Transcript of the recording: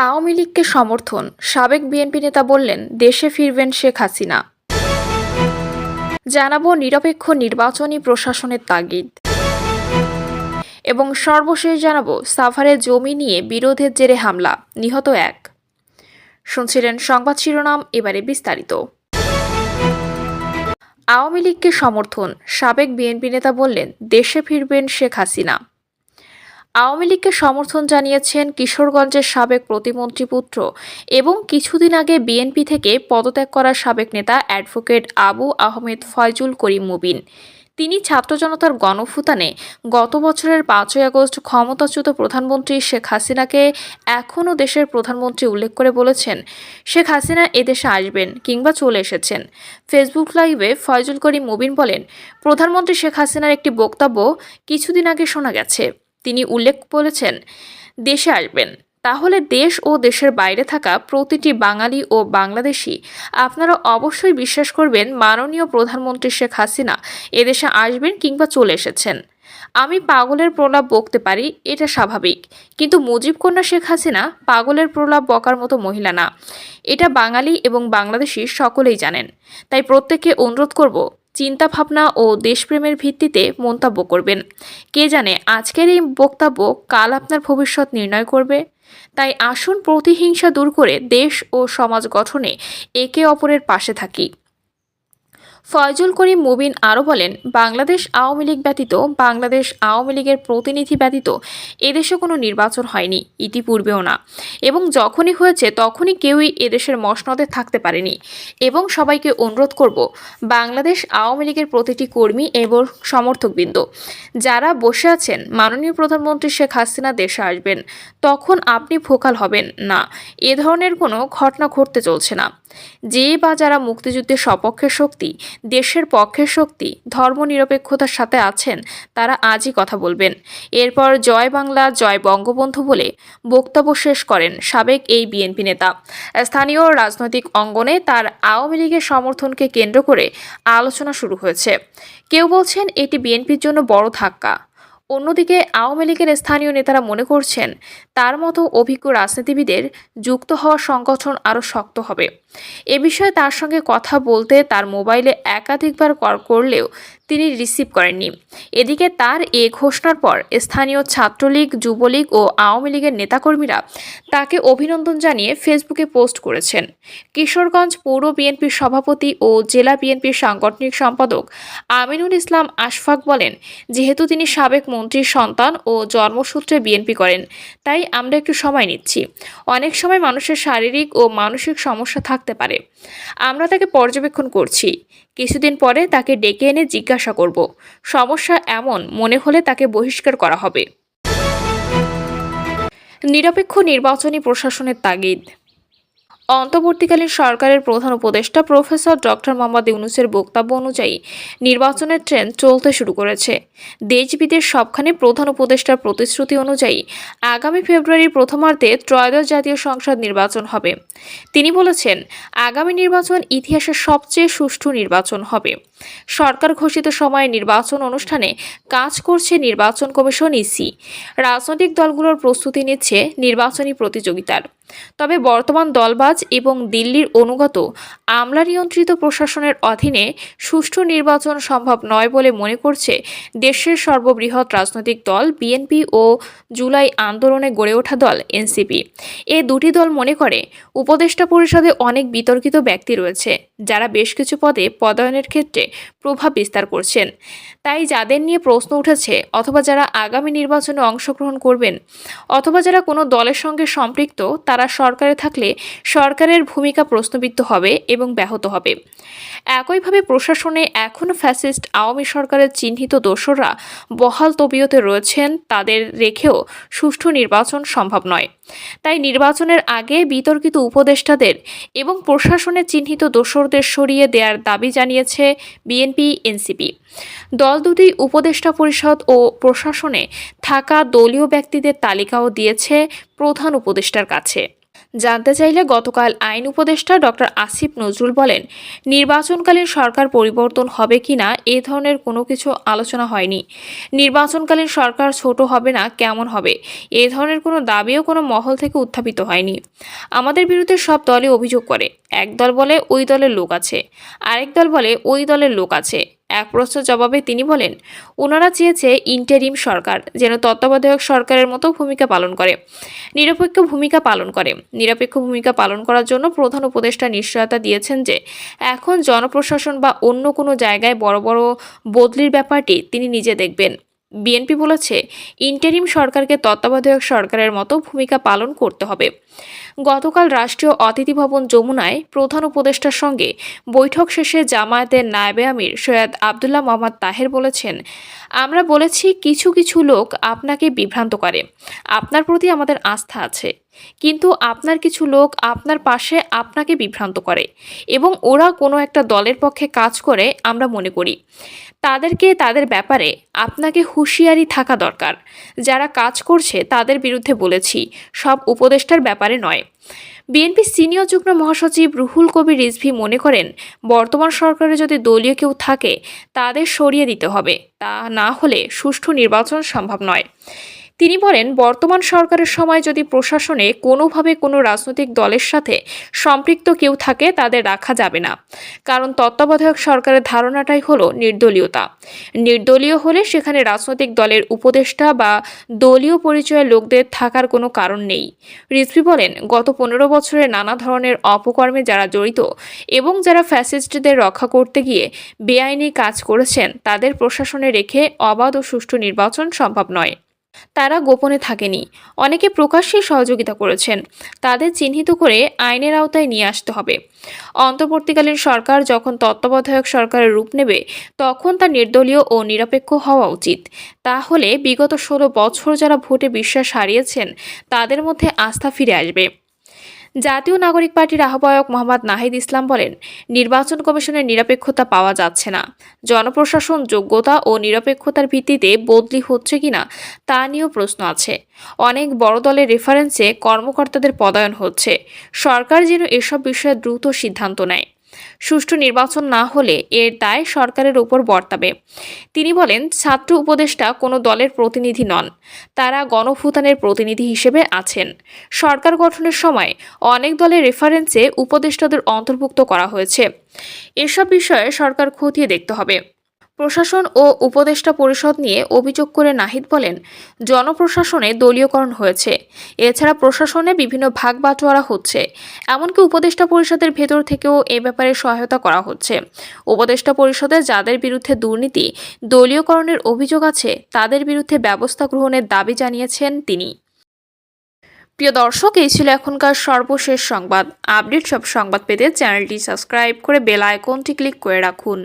আওয়ামী লীগকে সমর্থন। সাবেক বিএনপি নেতা বললেন, দেশে ফিরবেন শেখ হাসিনা। জানাবো নিরপেক্ষ নির্বাচনী প্রশাসনের তাগিদ। এবং সর্বশেষ জানাবো সাভারে জমি নিয়ে বিরোধের জেরে হামলা, নিহত এক। শুনছিলেন সংবাদ শিরোনাম, এবারে বিস্তারিত। আওয়ামী লীগকে সমর্থন। সাবেক বিএনপি নেতা বললেন, দেশে ফিরবেন শেখ হাসিনা। আওয়ামী লীগকে সমর্থন জানিয়েছেন কিশোরগঞ্জের সাবেক প্রতিমন্ত্রী পুত্র এবং কিছুদিন আগে বিএনপি থেকে পদত্যাগ করা সাবেক নেতা অ্যাডভোকেট আবু আহমেদ ফয়জুল করিম মুবিন। তিনি ছাত্র জনতার গণঅভ্যুত্থানে গত বছরের 5ই আগস্ট ক্ষমতাচ্যুত প্রধানমন্ত্রী শেখ হাসিনাকে এখনও দেশের প্রধানমন্ত্রী উল্লেখ করে বলেছেন, শেখ হাসিনা এদেশে আসবেন কিংবা চলে এসেছেন। ফেসবুক লাইভে ফয়জুল করিম মুবিন বলেন, প্রধানমন্ত্রী শেখ হাসিনার একটি বক্তব্য কিছুদিন আগে শোনা গেছে। তিনি উল্লেখ করেছেন, দেশে আসবেন। তাহলে দেশ ও দেশের বাইরে থাকা প্রতিটি বাঙালি ও বাংলাদেশি আপনারা অবশ্যই বিশ্বাস করবেন মাননীয় প্রধানমন্ত্রী শেখ হাসিনা এদেশে আসবেন কিংবা চলে এসেছেন। আমি পাগলের প্রলাপ বকতে পারি, এটা স্বাভাবিক, কিন্তু মুজিব কন্যা শেখ হাসিনা পাগলের প্রলাপ বকার মতো মহিলা না। এটা বাঙালি এবং বাংলাদেশি সকলেই জানেন। তাই প্রত্যেককে অনুরোধ করব, চিন্তা ভাবনা ও দেশপ্রেমের ভিত্তিতে মন্তব্য করবেন। কে জানে আজকের এই বক্তব্য কাল আপনার ভবিষ্যৎ নির্ণয় করবে। তাই আসুন প্রতিহিংসা দূর করে দেশ ও সমাজ গঠনে একে অপরের পাশে থাকি। ফয়জুল করিম মুবিন আরও বলেন, বাংলাদেশ আওয়ামী লীগ ব্যতীত, বাংলাদেশ আওয়ামী লীগের প্রতিনিধি ব্যতীত এদেশে কোনো নির্বাচন হয়নি, ইতিপূর্বেও না, এবং যখনই হয়েছে তখনই কেউই এদেশের মসনদে থাকতে পারেনি। এবং সবাইকে অনুরোধ করব, বাংলাদেশ আওয়ামী লীগের প্রতিটি কর্মী এবং সমর্থকবৃন্দ যারা বসে আছেন মাননীয় প্রধানমন্ত্রী শেখ হাসিনা দেশে আসবেন, তখন আপনি ভোকাল হবেন না। এ ধরনের কোনো ঘটনা ঘটতে চলছে না। যে বা যারা মুক্তিযুদ্ধের সপক্ষের শক্তি, দেশের পক্ষের শক্তি, ধর্মনিরপেক্ষতার সাথে আছেন, তারা আজই কথা বলবেন। এরপর জয় বাংলা, জয় বঙ্গবন্ধু বলে বক্তব্য শেষ করেন সাবেক এই বিএনপি নেতা। স্থানীয় রাজনৈতিক অঙ্গনে তার আওয়ামী লীগের সমর্থনকে কেন্দ্র করে আলোচনা শুরু হয়েছে। কেউ বলছেন এটি বিএনপির জন্য বড় ধাক্কা। অন্যদিকে আওয়ামী লীগের স্থানীয় নেতারা মনে করছেন, তার মতো অভিজ্ঞ রাজনীতিবিদের যুক্ত হওয়া সংগঠন আরও শক্ত হবে। এ বিষয়ে তার সঙ্গে কথা বলতে তার মোবাইলে একাধিকবার কল করলেও তিনি রিসিভ করেননি। এদিকে তার এ ঘোষণার পর স্থানীয় ছাত্রলীগ, যুবলীগ ও আওয়ামী লীগের নেতাকর্মীরা তাকে অভিনন্দন জানিয়ে ফেসবুকে পোস্ট করেছেন। কিশোরগঞ্জ পৌর বিএনপির সভাপতি ও জেলা বিএনপির সাংগঠনিক সম্পাদক আমিনুল ইসলাম আশফাক বলেন, যেহেতু তিনি সাবেক মন্ত্রীর সন্তান ও জন্মসূত্রে বিএনপি করেন, তাই আমরা একটু সময় নিচ্ছি। অনেক সময় মানুষের শারীরিক ও মানসিক সমস্যা থাকতে পারে। আমরা তাকে পর্যবেক্ষণ করছি। কিছুদিন পরে তাকে ডেকে এনে জিজ্ঞাসা করব। সমস্যা এমন মনে হলে তাকে বহিষ্কার করা হবে। নিরপেক্ষ নির্বাচনী প্রশাসনের তাগিদ। অন্তর্বর্তীকালীন সরকারের প্রধান উপদেষ্টা প্রফেসর ডক্টর মোহাম্মদ ইউনূসের বক্তব্য অনুযায়ী নির্বাচনের ট্রেন্ড চলতে শুরু করেছে। দেশ বিদেশ সবখানে প্রধান উপদেষ্টার প্রতিশ্রুতি অনুযায়ী আগামী ফেব্রুয়ারির প্রথমার্ধে ত্রয়োদশ জাতীয় সংসদ নির্বাচন হবে। তিনি বলেছেন, আগামী নির্বাচন ইতিহাসের সবচেয়ে সুষ্ঠু নির্বাচন হবে। সরকার ঘোষিত সময়ে নির্বাচন অনুষ্ঠানে কাজ করছে নির্বাচন কমিশন, ইসি। রাজনৈতিক দলগুলোর প্রস্তুতি নিচ্ছে নির্বাচনী প্রতিযোগিতার। তবে বর্তমান দলবাজ এবং দিল্লির অনুগত আমলা নিয়ন্ত্রিত প্রশাসনের অধীনে সুষ্ঠু নির্বাচন সম্ভব নয় বলে মনে করছে দেশের সর্ববৃহৎ রাজনৈতিক দল বিএনপি ও জুলাই আন্দোলনে গড়ে ওঠা দল এনসিপি। এ দুটি দল মনে করে, উপদেষ্টা পরিষদে অনেক বিতর্কিত ব্যক্তি রয়েছে যারা বেশ কিছু পদে পদায়নের ক্ষেত্রে প্রভাব বিস্তার করছেন। তাই যাদের নিয়ে প্রশ্ন উঠেছে, অথবা যারা আগামী নির্বাচনে অংশগ্রহণ করবেন, অথবা যারা কোনো দলের সঙ্গে সম্পৃক্ত, তারা সরকারে থাকলে সরকারের ভূমিকা প্রশ্নবিদ্ধ হবে এবং ব্যাহত হবে। একইভাবে প্রশাসনে এখনও ফ্যাসিস্ট আওয়ামী সরকারের চিহ্নিত দোসররা বহাল তবিয়তে রয়েছেন, তাদের রেখেও সুষ্ঠু নির্বাচন সম্ভব নয়। তাই নির্বাচনের আগে বিতর্কিত উপদেষ্টাদের এবং প্রশাসনের চিহ্নিত দোসরদের সরিয়ে দেওয়ার দাবি জানিয়েছে বিএনপি, এনসিপি। দল দুটি উপদেষ্টা পরিষদ ও প্রশাসনে থাকা দলীয় ব্যক্তিদের তালিকাও দিয়েছে প্রধান উপদেষ্টার কাছে। জানতে চাইলে গতকাল আইন উপদেষ্টা ডক্টর আসিফ নজরুল বলেন, নির্বাচনকালীন সরকার পরিবর্তন হবে কিনা এ ধরনের কোনো কিছু আলোচনা হয়নি। নির্বাচনকালীন সরকার ছোট হবে না কেমন হবে এ ধরনের কোনো দাবিও কোনো মহল থেকে উত্থাপিত হয়নি। আমাদের বিরুদ্ধে সব দলই অভিযোগ করে, এক দল বলে ওই দলের লোক আছে, আরেক দল বলে ওই দলের লোক আছে। এক প্রশ্নের জবাবে তিনি বলেন, ওনারা চেয়েছে ইন্টারিম সরকার যেন তত্ত্বাবধায়ক সরকারের মতো ভূমিকা পালন করে, নিরপেক্ষ ভূমিকা পালন করে। নিরপেক্ষ ভূমিকা পালন করার জন্য প্রধান উপদেষ্টা নিশ্চয়তা দিয়েছেন যে এখন জনপ্রশাসন বা অন্য কোনো জায়গায় বড় বড় বদলির ব্যাপারটি তিনি নিজে দেখবেন। বিএনপি বলেছে, ইন্টারিম সরকারকে তত্ত্বাবধায়ক সরকারের মতো ভূমিকা পালন করতে হবে। গতকাল রাষ্ট্রীয় অতিথি ভবন যমুনায় প্রধান উপদেষ্টার সঙ্গে বৈঠক শেষে জামায়াতের নায়েবে আমির সৈয়দ আবদুল্লাহ মোহাম্মদ তাহের বলেছেন, আমরা বলেছি কিছু কিছু লোক আপনাকে বিভ্রান্ত করে, আপনার প্রতি আমাদের আস্থা আছে, কিন্তু আপনার কিছু লোক আপনার পাশে আপনাকে বিভ্রান্ত করে এবং ওরা কোনো একটা দলের পক্ষে কাজ করে আমরা মনে করি। তাদেরকে তাদের ব্যাপারে আপনাকে হুঁশিয়ারি থাকা দরকার। যারা কাজ করছে তাদের বিরুদ্ধে বলেছি, সব উপদেষ্টার ব্যাপারে নয়। বিএনপি সিনিয়র যুগ্ম মহাসচিব রুহুল কবির রিজভী মনে করেন, বর্তমান সরকারে যদি দলীয় কেউ থাকে তাদের সরিয়ে দিতে হবে, তা না হলে সুষ্ঠু নির্বাচন সম্ভব নয়। তিনি বলেন, বর্তমান সরকারের সময় যদি প্রশাসনে কোনোভাবে কোনো রাজনৈতিক দলের সাথে সম্পৃক্ত কেউ থাকে তাদের রাখা যাবে না, কারণ তত্ত্বাবধায়ক সরকারের ধারণাটাই হলো নির্দলীয়তা। নির্দলীয় হলে সেখানে রাজনৈতিক দলের উপদেষ্টা বা দলীয় পরিচয়ের লোকদের থাকার কোনো কারণ নেই। রিজভী বলেন, গত 15 বছরে নানা ধরনের অপকর্মে যারা জড়িত এবং যারা ফ্যাসিস্টদের রক্ষা করতে গিয়ে বেআইনি কাজ করেছেন তাদের প্রশাসনে রেখে অবাধ ও সুষ্ঠু নির্বাচন সম্ভব নয়। তারা গোপনে থাকেনি, অনেকে প্রকাশ্যে সহযোগিতা করেছেন, তাদের চিহ্নিত করে আইনের আওতায় নিয়ে আসতে হবে। অন্তর্বর্তীকালীন সরকার যখন তত্ত্বাবধায়ক সরকারের রূপ নেবে তখন তা নির্দলীয় ও নিরপেক্ষ হওয়া উচিত। তাহলে বিগত 16 বছর যারা ভোটে বিশ্বাস হারিয়েছেন তাদের মধ্যে আস্থা ফিরে আসবে। জাতীয় নাগরিক পার্টির আহ্বায়ক মোহাম্মদ নাহিদ ইসলাম বলেন, নির্বাচন কমিশনের নিরপেক্ষতা পাওয়া যাচ্ছে না। জনপ্রশাসন যোগ্যতা ও নিরপেক্ষতার ভিত্তিতে বদলি হচ্ছে কিনা তা নিয়েও প্রশ্ন আছে। অনেক বড় দলের রেফারেন্সে কর্মকর্তাদের পদায়ন হচ্ছে। সরকার যেন এসব বিষয়ে দ্রুত সিদ্ধান্ত নেয়। সুষ্ঠু নির্বাচন না হলে এর দায় সরকারের উপর বর্তাবে। তিনি বলেন, ছাত্র উপদেষ্টা কোনো দলের প্রতিনিধি নন, তারা গণভুতানের প্রতিনিধি হিসেবে আছেন। সরকার গঠনের সময় অনেক দলের রেফারেন্সে উপদেষ্টাদের অন্তর্ভুক্ত করা হয়েছে। এসব বিষয়ে সরকার খতিয়ে দেখতে হবে। প্রশাসন ও উপদেষ্টা পরিষদ নিয়ে অভিযোগ করে নাহিদ বলেন, জনপ্রশাসনে দলীয়করণ হয়েছে, এছাড়া প্রশাসনে বিভিন্ন ভাগ বাটোয়ারা হচ্ছে, এমনকি উপদেষ্টা পরিষদের ভেতর থেকেও এ ব্যাপারে সহায়তা করা হচ্ছে। উপদেষ্টা পরিষদে যাদের বিরুদ্ধে দুর্নীতি, দলীয়করণের অভিযোগ আছে তাদের বিরুদ্ধে ব্যবস্থা গ্রহণের দাবি জানিয়েছেন তিনি। প্রিয় দর্শক, এই ছিল এখনকার সর্বশেষ সংবাদ। আপডেট সব সংবাদ পেতে চ্যানেলটি সাবস্ক্রাইব করে বেল আইকনটি ক্লিক করে রাখুন।